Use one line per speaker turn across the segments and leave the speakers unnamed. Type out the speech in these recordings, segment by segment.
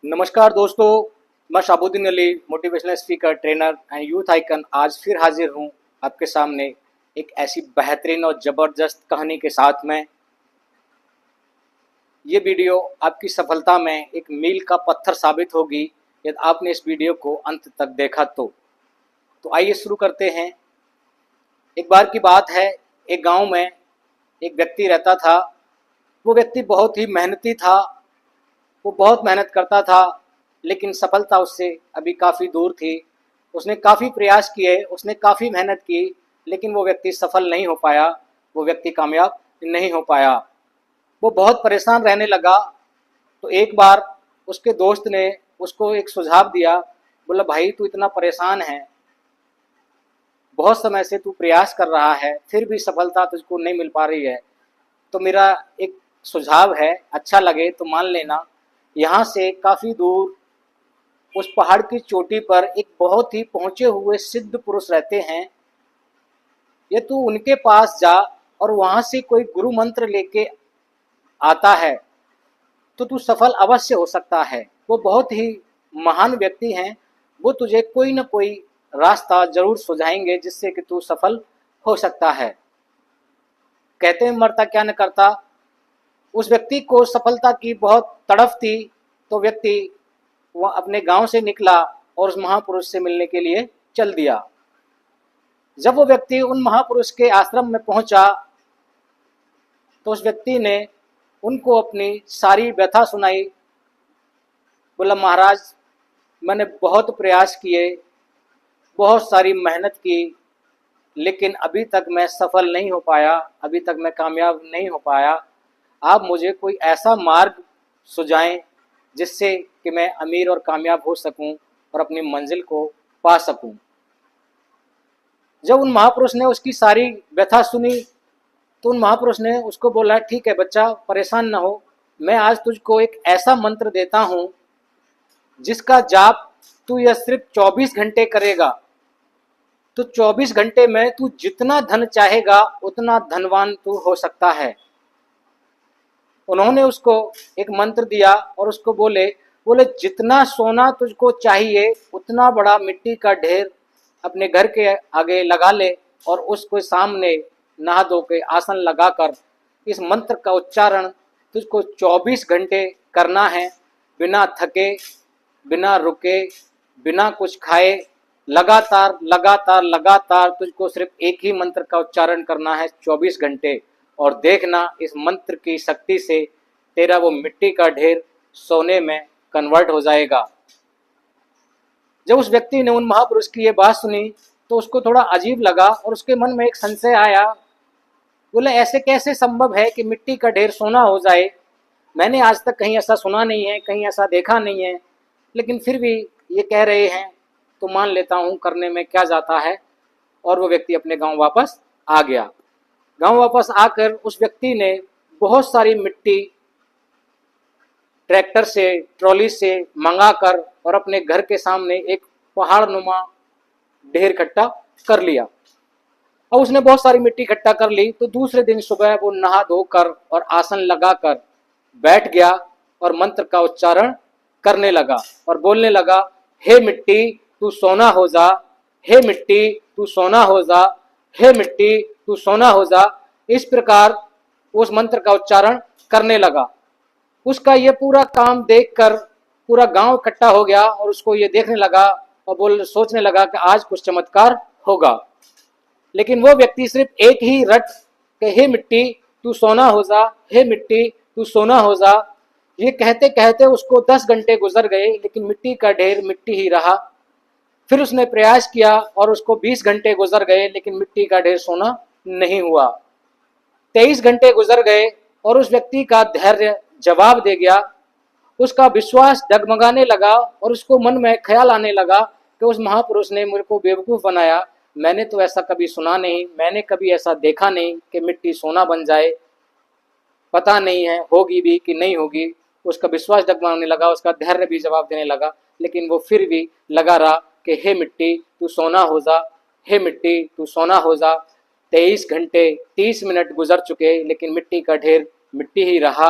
नमस्कार दोस्तों, मैं Shabuddin Ali, motivational speaker, trainer and youth icon आज फिर हाजिर हूँ आपके सामने एक ऐसी बेहतरीन और ज़बरदस्त कहानी के साथ में। ये वीडियो आपकी सफलता में एक मील का पत्थर साबित होगी यदि आपने इस वीडियो को अंत तक देखा तो आइए शुरू करते हैं। एक बार की बात है, एक गांव में एक व्यक्ति रहता था। वो व्यक्ति बहुत ही मेहनती था, वो बहुत मेहनत करता था, लेकिन सफलता उससे अभी काफ़ी दूर थी। उसने काफ़ी प्रयास किए, उसने काफ़ी मेहनत की, लेकिन वो व्यक्ति सफल नहीं हो पाया, वो व्यक्ति कामयाब नहीं हो पाया। वो बहुत परेशान रहने लगा। तो एक बार उसके दोस्त ने उसको एक सुझाव दिया। बोला, भाई तू इतना परेशान है, बहुत समय से तू प्रयास कर रहा है, फिर भी सफलता तुझको नहीं मिल पा रही है, तो मेरा एक सुझाव है, अच्छा लगे तो मान लेना। यहाँ से काफ़ी दूर उस पहाड़ की चोटी पर एक बहुत ही पहुँचे हुए सिद्ध पुरुष रहते हैं। ये तू उनके पास जा और वहाँ से कोई गुरु मंत्र लेके आता है तो तू सफल अवश्य हो सकता है। वो बहुत ही महान व्यक्ति हैं, वो तुझे कोई न कोई रास्ता जरूर सुझाएंगे जिससे कि तू सफल हो सकता है। कहते हैं मरता क्या न करता। उस व्यक्ति को सफलता की बहुत तड़फ थी, तो व्यक्ति वह अपने गांव से निकला और उस महापुरुष से मिलने के लिए चल दिया। जब वो व्यक्ति उन महापुरुष के आश्रम में पहुंचा तो उस व्यक्ति ने उनको अपनी सारी व्यथा सुनाई। बोला, महाराज मैंने बहुत प्रयास किए, बहुत सारी मेहनत की, लेकिन अभी तक मैं सफल नहीं हो पाया, अभी तक मैं कामयाब नहीं हो पाया। आप मुझे कोई ऐसा मार्ग सुझाएं जिससे कि मैं अमीर और कामयाब हो सकूं और अपनी मंजिल को पा सकूं। जब उन महापुरुष ने उसकी सारी व्यथा सुनी तो उन महापुरुष ने उसको बोला, ठीक है बच्चा, परेशान न हो, मैं आज तुझको एक ऐसा मंत्र देता हूँ जिसका जाप तू यह सिर्फ 24 घंटे करेगा तो 24 घंटे में तू जितना धन चाहेगा उतना धनवान तू हो सकता है। उन्होंने उसको एक मंत्र दिया और उसको बोले बोले जितना सोना तुझको चाहिए उतना बड़ा मिट्टी का ढेर अपने घर के आगे लगा ले और उसके सामने नहा धो के आसन लगाकर इस मंत्र का उच्चारण तुझको 24 घंटे करना है, बिना थके, बिना रुके, बिना कुछ खाए, लगातार लगातार लगातार तुझको सिर्फ एक ही मंत्र का उच्चारण करना है 24 घंटे। और देखना इस मंत्र की शक्ति से तेरा वो मिट्टी का ढेर सोने में कन्वर्ट हो जाएगा। जब उस व्यक्ति ने उन महापुरुष की ये बात सुनी तो उसको थोड़ा अजीब लगा और उसके मन में एक संशय आया। बोले, ऐसे कैसे संभव है कि मिट्टी का ढेर सोना हो जाए? मैंने आज तक कहीं ऐसा सुना नहीं है, कहीं ऐसा देखा नहीं है, लेकिन फिर भी ये कह रहे हैं तो मान लेता हूँ, करने में क्या जाता है। और वो व्यक्ति अपने गांव वापस आ गया। गांव वापस आकर उस व्यक्ति ने बहुत सारी मिट्टी ट्रैक्टर से, ट्रॉली से मंगाकर और अपने घर के सामने एक पहाड़ नुमा ढेर इकट्ठा कर लिया। और उसने बहुत सारी मिट्टी इकट्ठा कर ली तो दूसरे दिन सुबह वो नहा धोकर और आसन लगाकर बैठ गया और मंत्र का उच्चारण करने लगा और बोलने लगा, हे मिट्टी तू सोना हो जा, हे मिट्टी तू सोना हो जा, हे मिट्टी तू सोना हो जा। इस प्रकार उस मंत्र का उच्चारण करने लगा। उसका ये पूरा काम देखकर पूरा गांव इकट्ठा हो गया और उसको ये देखने लगा और सोचने लगा कि आज कुछ चमत्कार होगा। लेकिन वो व्यक्ति सिर्फ एक ही रट के हे मिट्टी तू सोना हो जा, हे मिट्टी तू सोना हो जा, ये कहते कहते उसको 10 घंटे गुजर गए, लेकिन मिट्टी का ढेर मिट्टी ही रहा। फिर उसने प्रयास किया और उसको 20 घंटे गुजर गए, लेकिन मिट्टी का ढेर सोना नहीं हुआ। 23 घंटे गुजर गए और उस व्यक्ति का धैर्य जवाब दे गया। उसका विश्वास डगमगाने लगा और उसको मन में ख्याल आने लगा कि उस महापुरुष ने मुझे को बेवकूफ़ बनाया। मैंने तो ऐसा कभी सुना नहीं, मैंने कभी ऐसा देखा नहीं कि मिट्टी सोना बन जाए, पता नहीं है होगी भी कि नहीं होगी। उसका विश्वास डगमगाने लगा, उसका धैर्य भी जवाब देने लगा, लेकिन वो फिर भी लगा रहा कि हे मिट्टी तू सोना हो जा, हे मिट्टी तू सोना हो जा। 23 घंटे 30 मिनट गुजर चुके, लेकिन मिट्टी का ढेर मिट्टी ही रहा।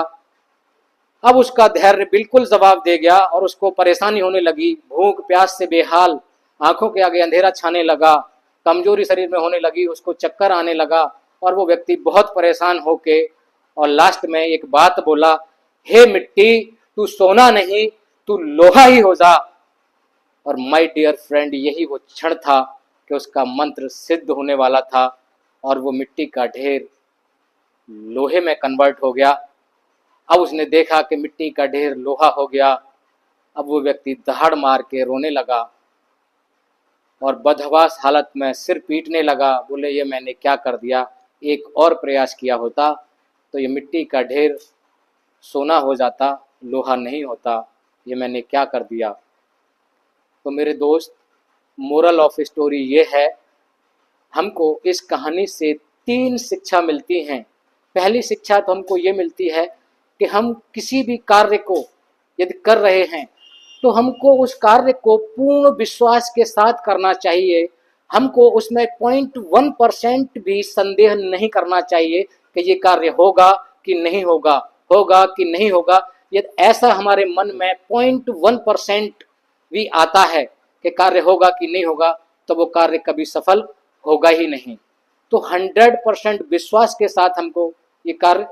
अब उसका धैर्य बिल्कुल जवाब दे गया और उसको परेशानी होने लगी, भूख प्यास से बेहाल, आंखों के आगे अंधेरा छाने लगा, कमजोरी शरीर में होने लगी, उसको चक्कर आने लगा और वो व्यक्ति बहुत परेशान होके और लास्ट में एक बात बोला, हे मिट्टी तू सोना नहीं तू लोहा ही हो जा। और माय डियर फ्रेंड, यही वो क्षण था कि उसका मंत्र सिद्ध होने वाला था और वो मिट्टी का ढेर लोहे में कन्वर्ट हो गया। अब उसने देखा कि मिट्टी का ढेर लोहा हो गया। अब वो व्यक्ति दहाड़ मार के रोने लगा और बदहवास हालत में सिर पीटने लगा, बोले ये मैंने क्या कर दिया, एक और प्रयास किया होता तो ये मिट्टी का ढेर सोना हो जाता, लोहा नहीं होता, ये मैंने क्या कर दिया। तो मेरे दोस्त, मोरल ऑफ स्टोरी ये है, हमको इस कहानी से 3 शिक्षा मिलती हैं। पहली शिक्षा तो हमको ये मिलती है कि हम किसी भी कार्य को यदि कर रहे हैं तो हमको उस कार्य को पूर्ण विश्वास के साथ करना चाहिए। हमको उसमें 0.1% भी संदेह नहीं करना चाहिए कि ये कार्य होगा कि नहीं होगा, होगा कि नहीं होगा। यदि ऐसा हमारे मन में 0.1% भी आता है कि कार्य होगा कि नहीं होगा, तो वो कार्य कभी सफल होगा ही नहीं। तो 100% विश्वास के साथ हमको ये कार्य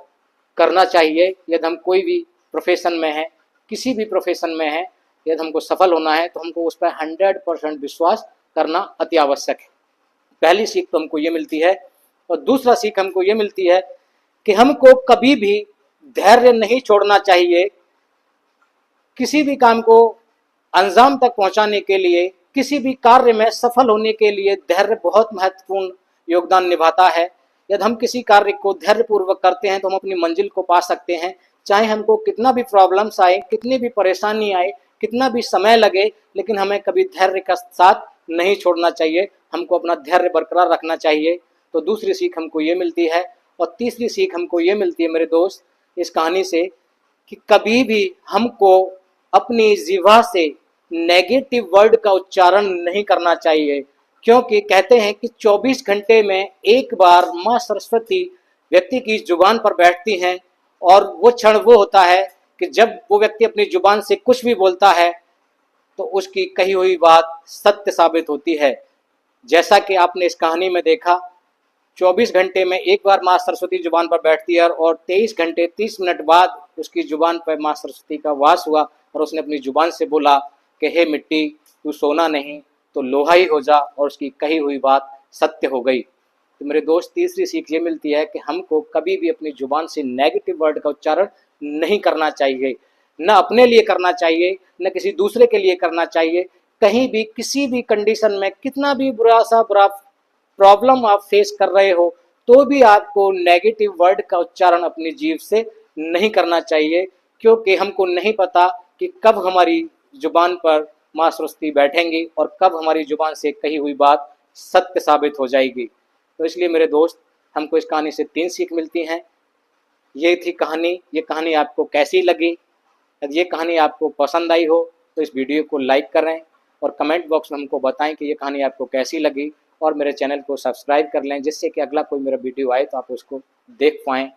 करना चाहिए। यदि हम कोई भी प्रोफेशन में है, किसी भी प्रोफेशन में है, यदि हमको सफल होना है तो हमको उस पर 100% विश्वास करना अति आवश्यक है। पहली सीख तो हमको ये मिलती है। और दूसरा सीख हमको ये मिलती है कि हमको कभी भी धैर्य नहीं छोड़ना चाहिए। किसी भी काम को अंजाम तक पहुंचाने के लिए, किसी भी कार्य में सफल होने के लिए धैर्य बहुत महत्वपूर्ण योगदान निभाता है। यदि हम किसी कार्य को धैर्यपूर्वक करते हैं तो हम अपनी मंजिल को पा सकते हैं। चाहे हमको कितना भी प्रॉब्लम्स आए, कितनी भी परेशानी आए, कितना भी समय लगे, लेकिन हमें कभी धैर्य का साथ नहीं छोड़ना चाहिए। हमको अपना धैर्य बरकरार रखना चाहिए। तो दूसरी सीख हमको ये मिलती है। और तीसरी सीख हमको ये मिलती है मेरे दोस्त इस कहानी से, कि कभी भी हमको अपनी जीवा से नेगेटिव वर्ड का उच्चारण नहीं करना चाहिए। क्योंकि कहते हैं कि 24 घंटे में एक बार माँ सरस्वती व्यक्ति की जुबान पर बैठती हैं और वो क्षण वो होता है कि जब वो व्यक्ति अपनी जुबान से कुछ भी बोलता है तो उसकी कही हुई बात सत्य साबित होती है। जैसा कि आपने इस कहानी में देखा, 24 घंटे में एक बार माँ सरस्वती जुबान पर बैठती है और 23 घंटे 30 मिनट बाद उसकी जुबान पर माँ सरस्वती का वास हुआ और उसने अपनी जुबान से बोला कि हे मिट्टी तू सोना नहीं तो लोहा ही हो जा, और उसकी कही हुई बात सत्य हो गई। तो मेरे दोस्त, तीसरी सीख ये मिलती है कि हमको कभी भी अपनी जुबान से नेगेटिव वर्ड का उच्चारण नहीं करना चाहिए। न अपने लिए करना चाहिए, न किसी दूसरे के लिए करना चाहिए। कहीं भी किसी भी कंडीशन में कितना भी बुरा प्रॉब्लम आप फेस कर रहे हो तो भी आपको नेगेटिव वर्ड का उच्चारण अपनी जीभ से नहीं करना चाहिए। क्योंकि हमको नहीं पता कि कब हमारी जुबान पर माँ सरस्वती बैठेंगी और कब हमारी जुबान से कही हुई बात सत्य साबित हो जाएगी। तो इसलिए मेरे दोस्त, हमको इस कहानी से 3 सीख मिलती हैं। ये थी कहानी। ये कहानी आपको कैसी लगी? यदि ये कहानी आपको पसंद आई हो तो इस वीडियो को लाइक करें और कमेंट बॉक्स में हमको बताएं कि ये कहानी आपको कैसी लगी, और मेरे चैनल को सब्सक्राइब कर लें जिससे कि अगला कोई मेरा वीडियो आए तो आप उसको देख पाएँ।